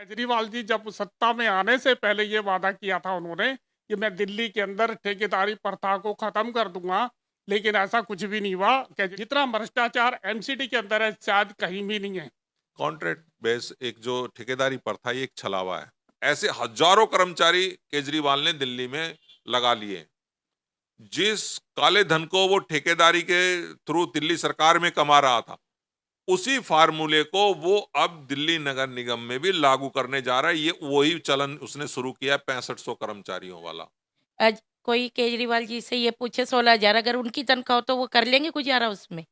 केजरीवाल जी जब सत्ता में आने से पहले ये वादा किया था उन्होंने कि मैं दिल्ली के अंदर ठेकेदारी प्रथा को खत्म कर दूंगा, लेकिन ऐसा कुछ भी नहीं हुआ। जितना भ्रष्टाचार एमसीडी के अंदर है शायद कहीं भी नहीं है। कॉन्ट्रैक्ट बेस एक जो ठेकेदारी प्रथा ये एक छलावा है। ऐसे हजारों कर्मचारी केजरीवाल ने दिल्ली में लगा लिए। जिस काले धन को वो ठेकेदारी के थ्रू दिल्ली सरकार में कमा रहा था, उसी फार्मूले को वो अब दिल्ली नगर निगम में भी लागू करने जा रहा है। ये वही चलन उसने शुरू किया 6500 कर्मचारियों वाला। आज कोई केजरीवाल जी से ये पूछे 16,000 अगर उनकी तनख्वाह हो तो वो कर लेंगे गुजारा उसमें?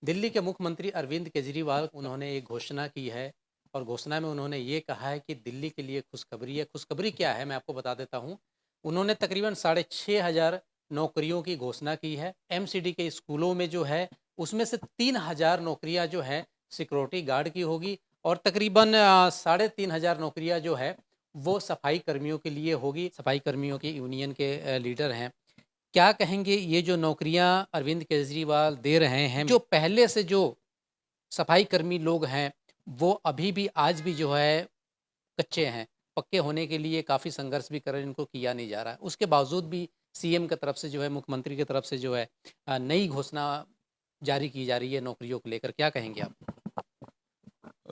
दिल्ली के मुख्यमंत्री अरविंद केजरीवाल उन्होंने एक घोषणा की है और घोषणा में उन्होंने ये कहा है कि दिल्ली के लिए खुशखबरी है। खुशखबरी क्या है मैं आपको बता देता हूँ। उन्होंने तकरीबन 6,500 नौकरियों की घोषणा की है। एमसीडी के स्कूलों में जो है उसमें से 3,000 नौकरियां जो है सिक्योरिटी गार्ड की होगी और तकरीबन 3,500 नौकरियां जो है वो सफाई कर्मियों के लिए होगी। सफाई कर्मियों के यूनियन के लीडर हैं। क्या कहेंगे ये जो नौकरियां अरविंद केजरीवाल दे रहे हैं, जो पहले से जो सफाई कर्मी लोग हैं वो अभी भी आज भी जो है कच्चे हैं, पक्के होने के लिए काफ़ी संघर्ष भी कर इनको किया नहीं जा रहा है। उसके बावजूद भी सीएम की तरफ से जो है, मुख्यमंत्री की तरफ से जो है नई घोषणा जारी की जा रही है नौकरियों को लेकर। क्या कहेंगे आप?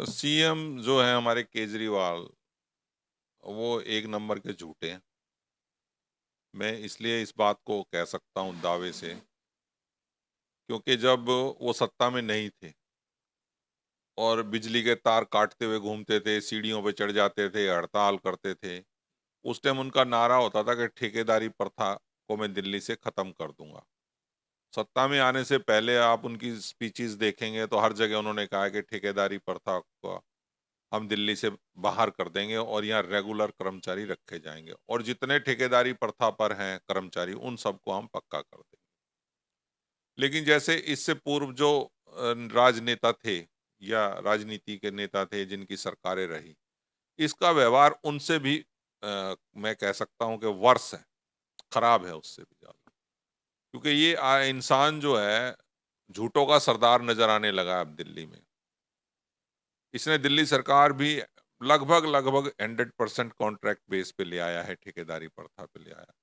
सीएम जो है हमारे केजरीवाल, वो एक नंबर के झूठे हैं। मैं इसलिए इस बात को कह सकता हूं दावे से, क्योंकि जब वो सत्ता में नहीं थे और बिजली के तार काटते हुए घूमते थे, सीढ़ियों पे चढ़ जाते थे, हड़ताल करते थे, उस टाइम उनका नारा होता था कि ठेकेदारी प्रथा को मैं दिल्ली से खत्म कर दूंगा। सत्ता में आने से पहले आप उनकी स्पीचेस देखेंगे तो हर जगह उन्होंने कहा है कि ठेकेदारी प्रथा को हम दिल्ली से बाहर कर देंगे और यहाँ रेगुलर कर्मचारी रखे जाएंगे और जितने ठेकेदारी प्रथा पर हैं कर्मचारी उन सबको हम पक्का कर देंगे। लेकिन जैसे इससे पूर्व जो राजनेता थे या राजनीति के नेता थे जिनकी सरकारें रही, इसका व्यवहार उनसे भी मैं कह सकता हूं कि वर्ष है, खराब है उससे भी ज्यादा। क्योंकि ये इंसान जो है झूठों का सरदार नजर आने लगा है अब दिल्ली में। इसने दिल्ली सरकार भी लगभग लगभग 100% कॉन्ट्रैक्ट बेस पे ले आया है, ठेकेदारी प्रथा पे ले आया,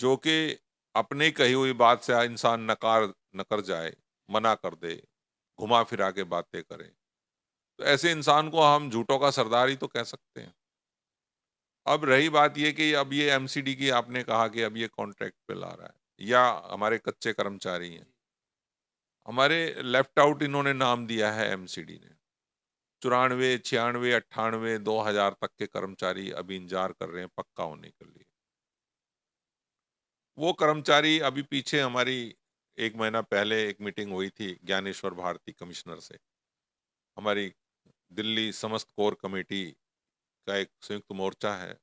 जो कि अपने कही हुई बात से इंसान नकार न कर जाए, मना कर दे, घुमा फिरा के बातें करे, तो ऐसे इंसान को हम झूठों का सरदार ही तो कह सकते हैं। अब रही बात ये कि अब ये एमसीडी की आपने कहा कि अब ये कॉन्ट्रैक्ट पे ला रहा है या हमारे कच्चे कर्मचारी हैं, हमारे लेफ्ट आउट इन्होंने नाम दिया है एमसीडी ने। 94, 96, 98, 2000 तक के कर्मचारी अभी इंतजार कर रहे हैं पक्का होने के लिए। वो कर्मचारी अभी पीछे हमारी 1 महीना पहले एक मीटिंग हुई थी ज्ञानेश्वर भारती कमिश्नर से। हमारी दिल्ली समस्त कोर कमेटी का एक संयुक्त मोर्चा है,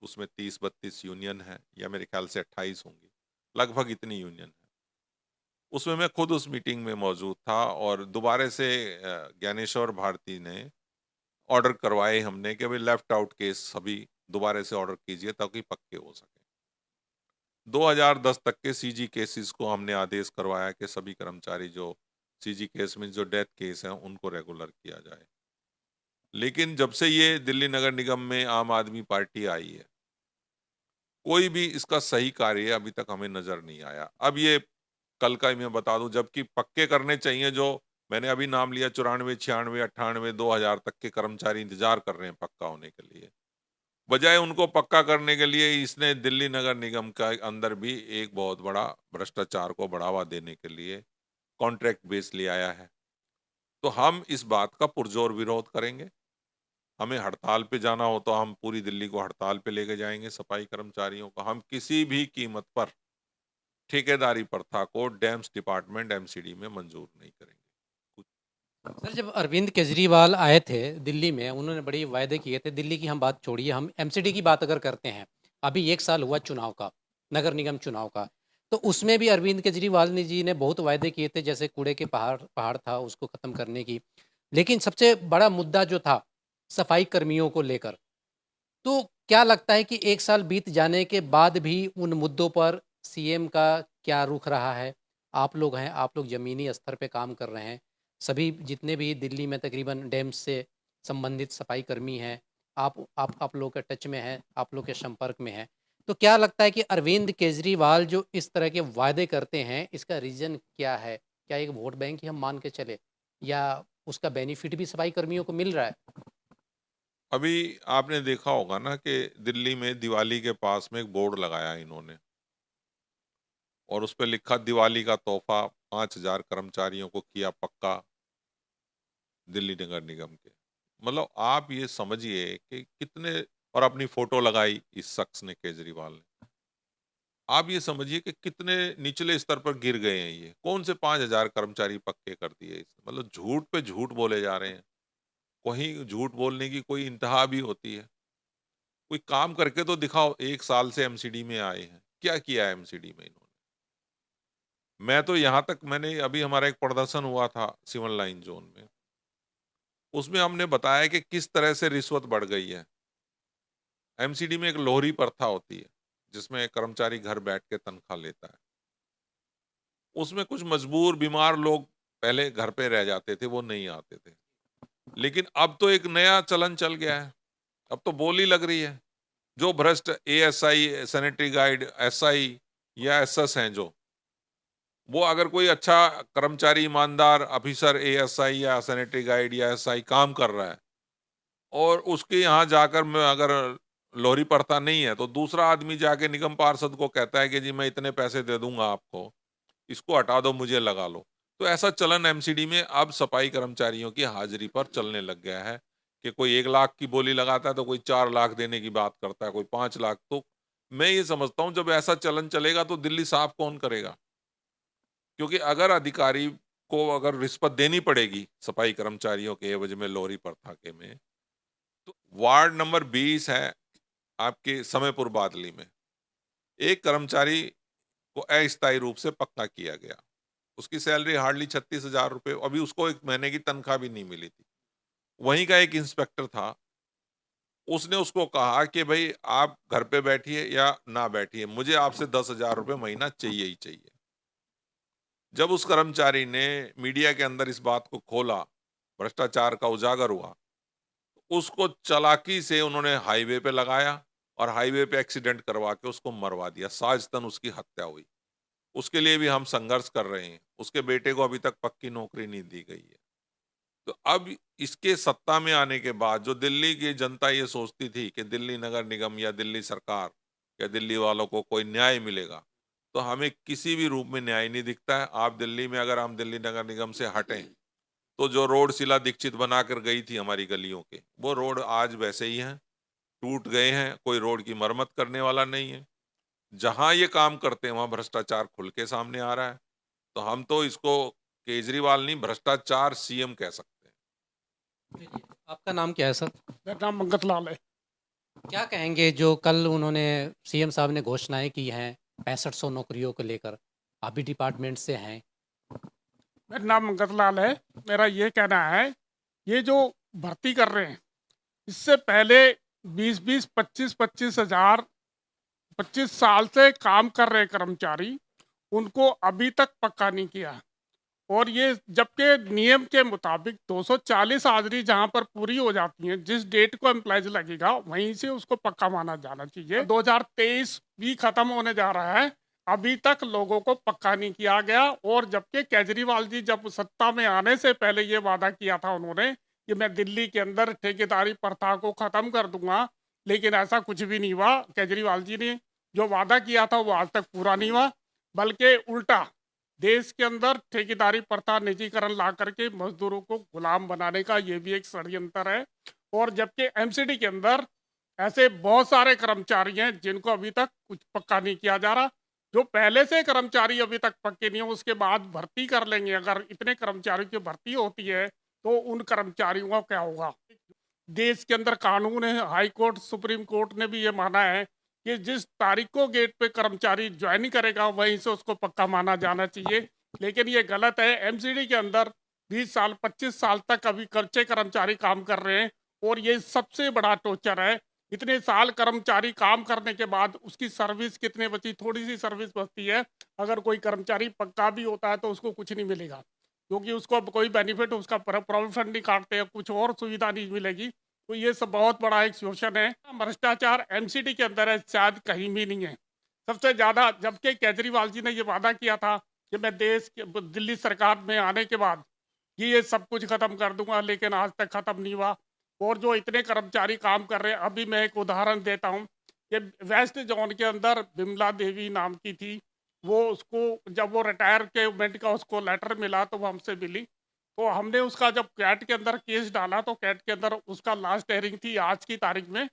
उसमें 30-32 यूनियन है या मेरे ख्याल से 28 होंगी, लगभग इतनी यूनियन है। उसमें मैं खुद उस मीटिंग में मौजूद था और दोबारा से ज्ञानेश्वर भारती ने ऑर्डर करवाए हमने कि भाई लेफ्ट आउट केस सभी दोबारा से ऑर्डर कीजिए ताकि पक्के हो सके। 2010 तक के सीजी केसेस को हमने आदेश करवाया कि सभी कर्मचारी जो सीजी केस में जो डेथ केस हैं उनको रेगुलर किया जाए। लेकिन जब से ये दिल्ली नगर निगम में आम आदमी पार्टी आई है, कोई भी इसका सही कार्य अभी तक हमें नजर नहीं आया। अब ये कल का ही मैं बता दूं, जबकि पक्के करने चाहिए जो मैंने अभी नाम लिया, 94, 96, 98, 2000 तक के कर्मचारी इंतजार कर रहे हैं पक्का होने के लिए। बजाय उनको पक्का करने के लिए इसने दिल्ली नगर निगम का अंदर भी एक बहुत बड़ा भ्रष्टाचार को बढ़ावा देने के लिए कॉन्ट्रैक्ट बेस ले आया है। तो हम इस बात का पुरजोर विरोध करेंगे। हमें हड़ताल पे जाना हो तो हम पूरी दिल्ली को हड़ताल पे लेके जाएंगे, सफाई कर्मचारियों को। हम किसी भी कीमत पर ठेकेदारी प्रथा को डैम्स डिपार्टमेंट एमसीडी में मंजूर नहीं करेंगे। सर, जब अरविंद केजरीवाल आए थे दिल्ली में, उन्होंने बड़ी वायदे किए थे। दिल्ली की हम बात छोड़िए, हम एमसीडी की बात अगर करते हैं, अभी 1 साल हुआ चुनाव का, नगर निगम चुनाव का, तो उसमें भी अरविंद केजरीवाल ने जी ने बहुत वायदे किए थे, जैसे कूड़े के पहाड़ पहाड़ था उसको ख़त्म करने की। लेकिन सबसे बड़ा मुद्दा जो था सफाई कर्मियों को लेकर, तो क्या लगता है कि 1 साल बीत जाने के बाद भी उन मुद्दों पर सीएम का क्या रुख रहा है? आप लोग हैं, आप लोग ज़मीनी स्तर पे काम कर रहे हैं। सभी जितने भी दिल्ली में तकरीबन डैम्स से संबंधित सफाई कर्मी हैं, आप लोग के टच में हैं, आप लोग के संपर्क में हैं। तो क्या लगता है कि अरविंद केजरीवाल जो इस तरह के वादे करते हैं, इसका रीज़न क्या है? क्या एक वोट बैंक ही हम मान के चलें या उसका बेनिफिट भी सफाई कर्मियों को मिल रहा है? अभी आपने देखा होगा ना कि दिल्ली में दिवाली के पास में एक बोर्ड लगाया इन्होंने और उस पर लिखा दिवाली का तोहफा 5,000 कर्मचारियों को किया पक्का दिल्ली नगर निगम के। मतलब आप ये समझिए कि कितने, और अपनी फोटो लगाई इस शख्स ने, केजरीवाल ने। आप ये समझिए कि कितने निचले स्तर पर गिर गए हैं। ये कौन से 5,000 कर्मचारी पक्के कर दिए इसने? मतलब झूठ पे झूठ बोले जा रहे हैं। कहीं झूठ बोलने की कोई इंतहा भी होती है? कोई काम करके तो दिखाओ। 1 साल से एमसीडी में आए हैं, क्या किया है एमसीडी में इन्होंने? मैं तो यहाँ तक, मैंने अभी हमारा एक प्रदर्शन हुआ था सिविल लाइन जोन में, उसमें हमने बताया कि किस तरह से रिश्वत बढ़ गई है। एमसीडी में एक लोहरी प्रथा होती है जिसमें कर्मचारी घर बैठ के तनख्वाह लेता है। उसमें कुछ मजबूर बीमार लोग पहले घर पे रह जाते थे, वो नहीं आते थे। लेकिन अब तो एक नया चलन चल गया है। अब तो बोली लग रही है, जो भ्रष्ट एएसआई, सैनिटरी गाइड, एसआई या एसएस हैं, जो वो अगर कोई अच्छा कर्मचारी, ईमानदार ऑफिसर, एएसआई या सैनिटरी गाइड या एसआई काम कर रहा है और उसके यहाँ जाकर मैं अगर लोहरी प्रथा नहीं है, तो दूसरा आदमी जाके निगम पार्षद को कहता है कि जी मैं इतने पैसे दे दूंगा आपको, इसको हटा दो, मुझे लगा लो। तो ऐसा चलन एमसीडी में अब सफाई कर्मचारियों की हाजिरी पर चलने लग गया है कि कोई 1 लाख की बोली लगाता है तो कोई 4 लाख देने की बात करता है, कोई 5 लाख। तो मैं ये समझता हूँ जब ऐसा चलन चलेगा तो दिल्ली साफ कौन करेगा? क्योंकि अगर अधिकारी को अगर रिश्वत देनी पड़ेगी सफाई कर्मचारियों के एवज में लोहरी प्रथा के में, तो वार्ड नंबर 20 है आपके समयपुर बादली में, एक कर्मचारी को अस्थायी रूप से पक्का किया गया। उसकी सैलरी हार्डली 36,000 रुपये, अभी उसको 1 महीने की तनख्वाह भी नहीं मिली थी। वहीं का एक इंस्पेक्टर था, उसने उसको कहा कि भाई आप घर पे बैठिए या ना बैठिए, मुझे आपसे 10,000 रुपये महीना चाहिए ही चाहिए। जब उस कर्मचारी ने मीडिया के अंदर इस बात को खोला, भ्रष्टाचार का उजागर हुआ, उसको चालाकी से उन्होंने हाईवे पे लगाया और हाईवे पे एक्सीडेंट करवा के उसको मरवा दिया। साजिदन उसकी हत्या हुई। उसके लिए भी हम संघर्ष कर रहे हैं। उसके बेटे को अभी तक पक्की नौकरी नहीं दी गई है। तो अब इसके सत्ता में आने के बाद जो दिल्ली की जनता ये सोचती थी कि दिल्ली नगर निगम या दिल्ली सरकार या दिल्ली वालों को कोई न्याय मिलेगा, तो हमें किसी भी रूप में न्याय नहीं दिखता है। आप दिल्ली में, अगर हम दिल्ली नगर निगम से हटें, तो जो रोड शीला दीक्षित बनाकर गई थी हमारी गलियों के, वो रोड आज वैसे ही हैं, टूट गए हैं। कोई रोड की मरम्मत करने वाला नहीं है। जहां ये काम करते हैं वहां भ्रष्टाचार खुल के सामने आ रहा है। तो हम तो इसको केजरीवाल नहीं, भ्रष्टाचार सीएम कह सकते हैं। चलिए, आपका नाम क्या है सर? मेरा नाम मंगत लाल है। क्या कहेंगे जो कल उन्होंने सीएम साहब ने घोषणाएं की हैं 6500 नौकरियों को लेकर, आप भी डिपार्टमेंट से हैं? मेरा नाम मंगत लाल है। मेरा ये कहना है, ये जो भर्ती कर रहे हैं, इससे पहले 20-20, 25-25 हजार 25 साल से काम कर रहे कर्मचारी, उनको अभी तक पक्का नहीं किया। और ये जबकि नियम के मुताबिक 240 हाजिरी जहां पर पूरी हो जाती है, जिस डेट को एम्प्लॉयज लगेगा वहीं से उसको पक्का माना जाना चाहिए। 2023 भी खत्म होने जा रहा है, अभी तक लोगों को पक्का नहीं किया गया। और जबकि केजरीवाल जी जब सत्ता में आने से पहले ये वादा किया था उन्होंने कि मैं दिल्ली के अंदर ठेकेदारी प्रथा को खत्म कर दूंगा, लेकिन ऐसा कुछ भी नहीं हुआ। केजरीवाल जी ने जो वादा किया था वो आज तक पूरा नहीं हुआ, बल्कि उल्टा देश के अंदर ठेकेदारी प्रथा, निजीकरण ला करके मजदूरों को गुलाम बनाने का ये भी एक षड्यंत्र है। और जबकि एमसीडी के अंदर ऐसे बहुत सारे कर्मचारी हैं जिनको अभी तक कुछ पक्का नहीं किया जा रहा। जो पहले से कर्मचारी अभी तक पक्के नहीं हो, उसके बाद भर्ती कर लेंगे। अगर इतने कर्मचारियों की भर्ती होती है तो उन कर्मचारियों का क्या होगा? देश के अंदर कानून है, हाई कोर्ट, सुप्रीम कोर्ट ने भी ये माना है कि जिस तारीख को गेट पे कर्मचारी ज्वाइन करेगा वहीं से उसको पक्का माना जाना चाहिए। लेकिन ये गलत है। एमसीडी के अंदर 20 साल 25 साल तक अभी कच्चे कर्मचारी काम कर रहे हैं और ये सबसे बड़ा टॉर्चर है। इतने साल कर्मचारी काम करने के बाद उसकी सर्विस कितने बची? थोड़ी सी सर्विस बचती है। अगर कोई कर्मचारी पक्का भी होता है तो उसको कुछ नहीं मिलेगा। क्योंकि उसको अब कोई बेनिफिट उसका प्रोविजन नहीं काटते हैं, कुछ और सुविधा नहीं मिलेगी। तो ये सब बहुत बड़ा एक शोषण है। भ्रष्टाचार एमसीडी के अंदर है, शायद कहीं भी नहीं है। सबसे ज़्यादा, जबकि केजरीवाल जी ने ये वादा किया था कि मैं दिल्ली सरकार में आने के बाद ये सब कुछ खत्म कर दूंगा, लेकिन आज तक खत्म नहीं हुआ। और जो इतने कर्मचारी काम कर रहे हैं, अभी मैं एक उदाहरण देता हूँ कि वेस्ट जोन के अंदर बिमला देवी नाम की थी, वो उसको जब वो रिटायरमेंट का उसको लेटर मिला तो वो हमसे मिली। तो हमने उसका जब कैट के अंदर केस डाला तो कैट के अंदर उसका लास्ट हेयरिंग थी आज की तारीख में,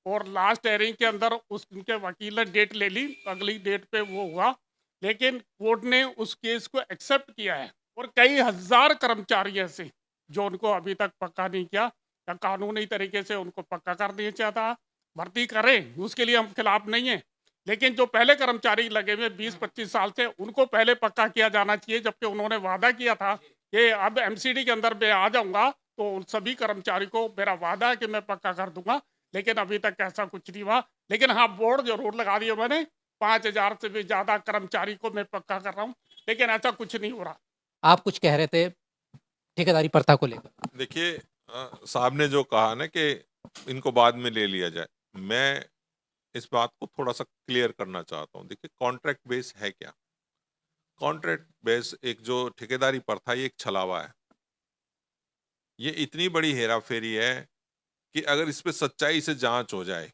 और लास्ट हेयरिंग के अंदर उनके वकील ने डेट ले ली, अगली डेट पे वो हुआ। लेकिन कोर्ट ने उस केस को एक्सेप्ट किया है, और कई हजार कर्मचारी ऐसे जो उनको अभी तक पक्का नहीं किया, या कानूनी तरीके से उनको पक्का कर दिया चाहता, भर्ती करें, उसके लिए हम खिलाफ नहीं है। लेकिन जो पहले कर्मचारी लगे हुए 20-25 साल से, उनको पहले पक्का किया जाना चाहिए, जबकि उन्होंने वादा किया था कि अब एमसीडी के अंदर मैं आ जाऊंगा तो उन सभी कर्मचारी को मेरा वादा है कि मैं पक्का कर दूंगा। लेकिन अभी तक ऐसा कुछ नहीं हुआ। लेकिन हाँ, बोर्ड जरूर लगा दिया मैंने, 5,000 से भी ज्यादा कर्मचारी को मैं पक्का कर रहा हूँ, लेकिन ऐसा कुछ नहीं हो रहा। आप कुछ कह रहे थे ठेकेदारी प्रथा को लेकर। देखिए, साहब ने जो कहा ना कि इनको बाद में ले लिया जाए, मैं इस बात को थोड़ा सा क्लियर करना चाहता हूँ। देखिए, कॉन्ट्रैक्ट बेस है क्या? कॉन्ट्रैक्ट बेस एक जो ठेकेदारी प्रथा, ये एक छलावा है। ये इतनी बड़ी हेरा फेरी है कि अगर इस पे सच्चाई से जांच हो जाए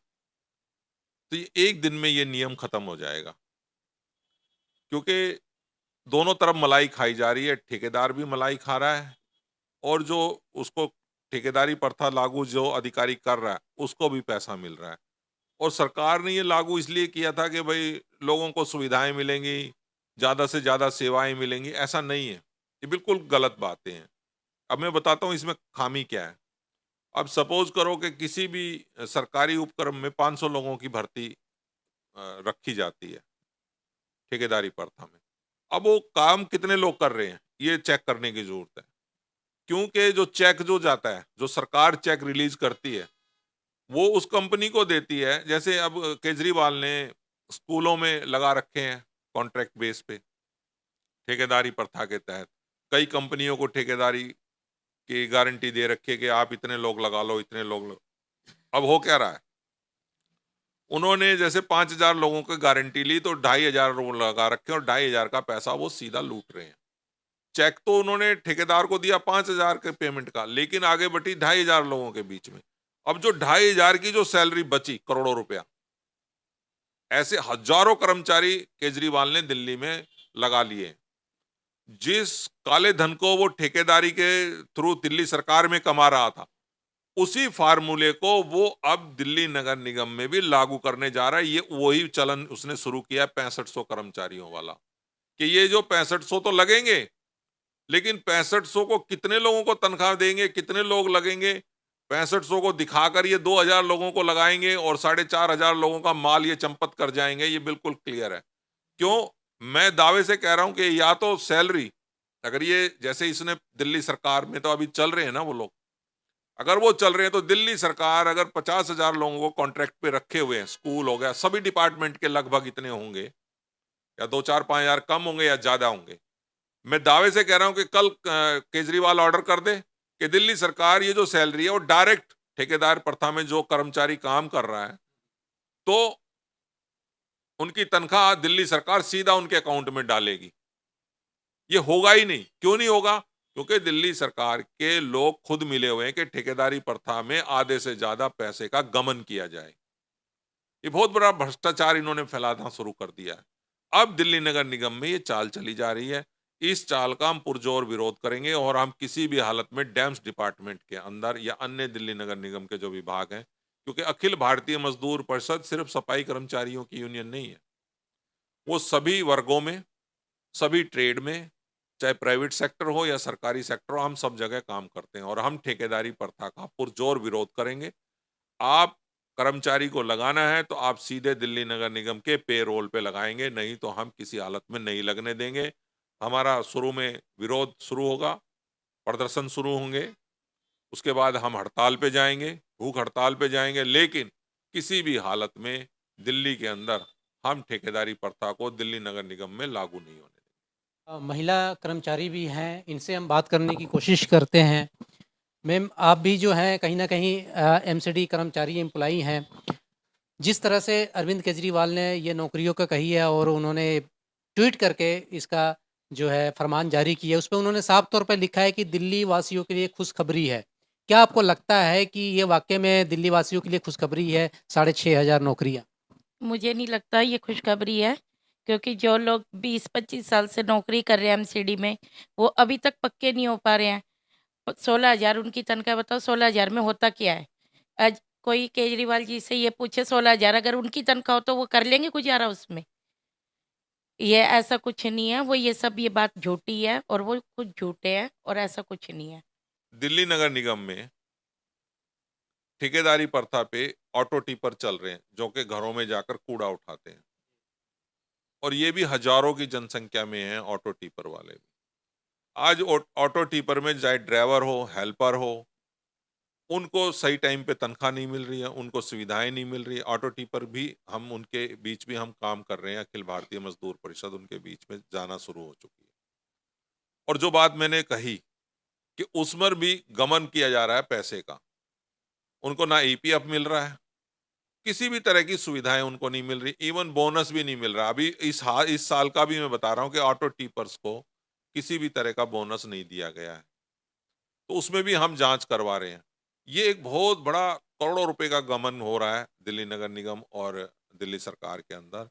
तो ये एक दिन में ये नियम खत्म हो जाएगा, क्योंकि दोनों तरफ मलाई खाई जा रही है। ठेकेदार भी मलाई खा रहा है, और जो उसको ठेकेदारी प्रथा लागू जो अधिकारी कर रहा है उसको भी पैसा मिल रहा है। और सरकार ने ये लागू इसलिए किया था कि भाई लोगों को सुविधाएं मिलेंगी, ज्यादा से ज्यादा सेवाएं मिलेंगी। ऐसा नहीं है, ये बिल्कुल गलत बातें हैं। अब मैं बताता हूँ इसमें खामी क्या है। अब सपोज करो कि किसी भी सरकारी उपक्रम में 500 लोगों की भर्ती रखी जाती है ठेकेदारी प्रथा में। अब वो काम कितने लोग कर रहे हैं ये चेक करने की जरूरत है, क्योंकि जो चेक जो जाता है, जो सरकार चेक रिलीज करती है, वो उस कंपनी को देती है। जैसे अब केजरीवाल ने स्कूलों में लगा रखे हैं कॉन्ट्रैक्ट बेस पे, ठेकेदारी प्रथा के तहत कई कंपनियों को ठेकेदारी की गारंटी दे रखी है कि आप इतने लोग लगा लो, इतने लोग। अब हो क्या रहा है, उन्होंने जैसे 5,000 लोगों की गारंटी ली तो 2,500 लोग लगा रखे, और 2,500 का पैसा वो सीधा लूट रहे हैं। चेक तो उन्होंने ठेकेदार को दिया 5,000 के पेमेंट का, लेकिन आगे बढ़ी 2,500 लोगों के बीच में। अब जो 2,500 की जो सैलरी बची, करोड़ों रुपया, ऐसे हजारों कर्मचारी केजरीवाल ने दिल्ली में लगा लिए। जिस काले धन को वो ठेकेदारी के थ्रू दिल्ली सरकार में कमा रहा था, उसी फार्मूले को वो अब दिल्ली नगर निगम में भी लागू करने जा रहा है। ये वही चलन उसने शुरू किया 6500 कर्मचारियों वाला, कि ये जो 6500 तो लगेंगे, लेकिन 6500 को कितने लोगों को तनख्वाह देंगे, कितने लोग लगेंगे? 6500 को दिखाकर ये 2,000 लोगों को लगाएंगे और 4,500 लोगों का माल ये चंपत कर जाएंगे। ये बिल्कुल क्लियर है। क्यों? मैं दावे से कह रहा हूं कि या तो सैलरी, अगर ये जैसे इसने दिल्ली सरकार में तो अभी चल रहे हैं ना वो लोग, अगर वो चल रहे हैं तो दिल्ली सरकार अगर 50,000 लोगों को कॉन्ट्रैक्ट पे रखे हुए हैं, स्कूल हो गया, सभी डिपार्टमेंट के लगभग इतने होंगे, या 2-4-5,000 कम होंगे या ज्यादा होंगे। मैं दावे से कह रहा हूं कि कल केजरीवाल ऑर्डर कर दे कि दिल्ली सरकार ये जो सैलरी है वो डायरेक्ट ठेकेदार प्रथा में जो कर्मचारी काम कर रहा है, तो उनकी तनख्वाह दिल्ली सरकार सीधा उनके अकाउंट में डालेगी। ये होगा ही नहीं। क्यों नहीं होगा? क्योंकि दिल्ली सरकार के लोग खुद मिले हुए हैं कि ठेकेदारी प्रथा में आधे से ज्यादा पैसे का गमन किया जाए। ये बहुत बड़ा भ्रष्टाचार इन्होंने फैलाना शुरू कर दिया है। अब दिल्ली नगर निगम में ये चाल चली जा रही है। इस चाल का हम पुरजोर विरोध करेंगे, और हम किसी भी हालत में डैम्स डिपार्टमेंट के अंदर या अन्य दिल्ली नगर निगम के जो विभाग हैं, क्योंकि अखिल भारतीय मजदूर परिषद सिर्फ सफाई कर्मचारियों की यूनियन नहीं है, वो सभी वर्गों में, सभी ट्रेड में, चाहे प्राइवेट सेक्टर हो या सरकारी सेक्टर हो, हम सब जगह काम करते हैं, और हम ठेकेदारी प्रथा का पुरजोर विरोध करेंगे। आप कर्मचारी को लगाना है तो आप सीधे दिल्ली नगर निगम के पेरोल पे लगाएंगे, नहीं तो हम किसी हालत में नहीं लगने देंगे। हमारा शुरू में विरोध शुरू होगा, प्रदर्शन शुरू होंगे, उसके बाद हम हड़ताल पे जाएंगे, भूख हड़ताल पे जाएंगे, लेकिन किसी भी हालत में दिल्ली के अंदर हम ठेकेदारी प्रथा को दिल्ली नगर निगम में लागू नहीं होने देंगे। महिला कर्मचारी भी हैं, इनसे हम बात करने की कोशिश करते हैं। मैम, आप भी जो हैं कहीं न कहीं एमसीडी कर्मचारी एम्प्लॉई हैं। जिस तरह से अरविंद केजरीवाल ने ये नौकरियों का कही है और उन्होंने ट्वीट करके इसका जो है फरमान जारी किया है, उसपे उन्होंने साफ तौर पे लिखा है कि दिल्ली वासियों के लिए खुशखबरी है। क्या आपको लगता है कि ये वाक़ई में दिल्ली वासियों के लिए खुशखबरी है 6,500 नौकरियाँ? मुझे नहीं लगता ये खुशखबरी है, क्योंकि जो लोग 20-25 साल से नौकरी कर रहे हैं एमसीडी में, वो अभी तक पक्के नहीं हो पा रहे हैं। 16,000 उनकी तनख्वाह, बताओ 16,000 में होता क्या है? आज कोई केजरीवाल जी से ये पूछे 16,000 अगर उनकी तनख्वाह हो तो वो कर लेंगे गुज़ारा उसमें? ये ऐसा कुछ नहीं है, वो ये बात झूठी है और वो खुद झूठे हैं और ऐसा कुछ नहीं है। दिल्ली नगर निगम में ठेकेदारी प्रथा पे ऑटो टिपर चल रहे हैं जो कि घरों में जाकर कूड़ा उठाते हैं, और ये भी हजारों की जनसंख्या में हैं ऑटो टिपर वाले भी। आज ऑटो टिपर में चाहे ड्राइवर हो, हेल्पर हो, उनको सही टाइम पे तनख्वाह नहीं मिल रही है, उनको सुविधाएं नहीं मिल रही है। ऑटो टिपर भी हम उनके बीच भी हम काम कर रहे हैं, अखिल भारतीय मजदूर परिषद उनके बीच में जाना शुरू हो चुकी है। और जो बात मैंने कही कि उसमें भी गमन किया जा रहा है पैसे का, उनको ना ईपीएफ मिल रहा है, किसी भी तरह की सुविधाएं उनको नहीं मिल रही, इवन बोनस भी नहीं मिल रहा। अभी इस साल का भी मैं बता रहा हूं कि ऑटो टिपर्स को किसी भी तरह का बोनस नहीं दिया गया है, तो उसमें भी हम जांच करवा रहे हैं। ये एक बहुत बड़ा करोड़ों रुपए का गमन हो रहा है दिल्ली नगर निगम और दिल्ली सरकार के अंदर,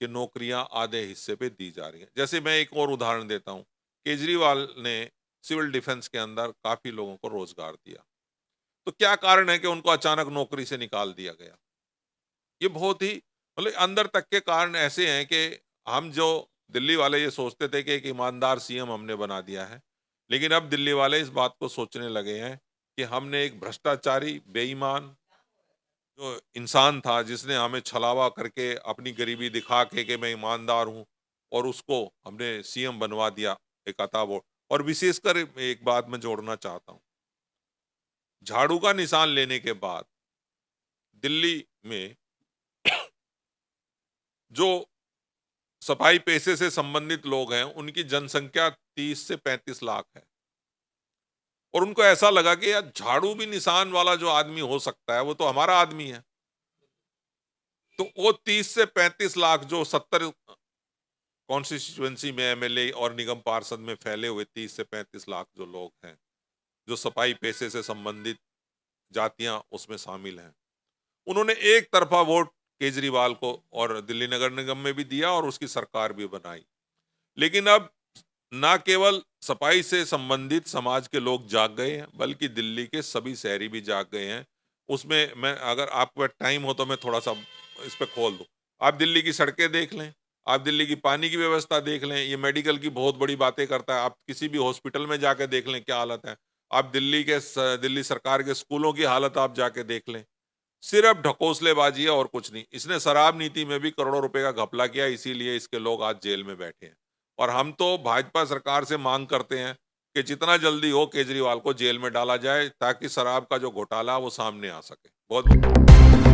कि नौकरियां आधे हिस्से पे दी जा रही हैं। जैसे मैं एक और उदाहरण देता हूं, केजरीवाल ने सिविल डिफेंस के अंदर काफी लोगों को रोजगार दिया, तो क्या कारण है कि उनको अचानक नौकरी से निकाल दिया गया? ये बहुत ही मतलब अंदर तक के कारण ऐसे हैं कि हम जो दिल्ली वाले ये सोचते थे कि एक ईमानदार सीएम हमने बना दिया है, लेकिन अब दिल्ली वाले इस बात को सोचने लगे हैं कि हमने एक भ्रष्टाचारी, बेईमान जो इंसान था, जिसने हमें छलावा करके अपनी गरीबी दिखा के कि मैं ईमानदार हूं, और उसको हमने सीएम बनवा दिया एक अता वोट। और विशेषकर एक बात मैं जोड़ना चाहता हूं, झाड़ू का निशान लेने के बाद दिल्ली में जो सफाई पेशे से संबंधित लोग हैं, उनकी जनसंख्या 30 से 35 लाख है, और उनको ऐसा लगा कि यार झाड़ू भी निशान वाला जो आदमी हो सकता है वो तो हमारा आदमी है। तो वो 30 से 35 लाख जो 70 कॉन्स्टिट्यूएंसी में एमएलए और निगम पार्षद में फैले हुए 30 से 35 लाख जो लोग हैं, जो सफाई पेशे से संबंधित जातियां उसमें शामिल हैं, उन्होंने एक तरफा वोट केजरीवाल को और दिल्ली नगर निगम में भी दिया और उसकी सरकार भी बनाई। लेकिन अब ना केवल सफाई से संबंधित समाज के लोग जाग गए हैं, बल्कि दिल्ली के सभी शहरी भी जाग गए हैं। उसमें मैं, अगर आपको टाइम हो तो मैं थोड़ा सा इस पे खोल दूं। आप दिल्ली की सड़कें देख लें, आप दिल्ली की पानी की व्यवस्था देख लें, ये मेडिकल की बहुत बड़ी बातें करता है। आप किसी भी हॉस्पिटल में जाके देख लें क्या हालत है। आप दिल्ली सरकार के स्कूलों की हालत आप जाके देख लें। सिर्फ ढकोसलेबाजी है और कुछ नहीं। इसने शराब नीति में भी करोड़ों रुपए का घपला किया, इसीलिए इसके लोग आज जेल में बैठे हैं। और हम तो भाजपा सरकार से मांग करते हैं कि जितना जल्दी हो केजरीवाल को जेल में डाला जाए, ताकि शराब का जो घोटाला वो सामने आ सके। बहुत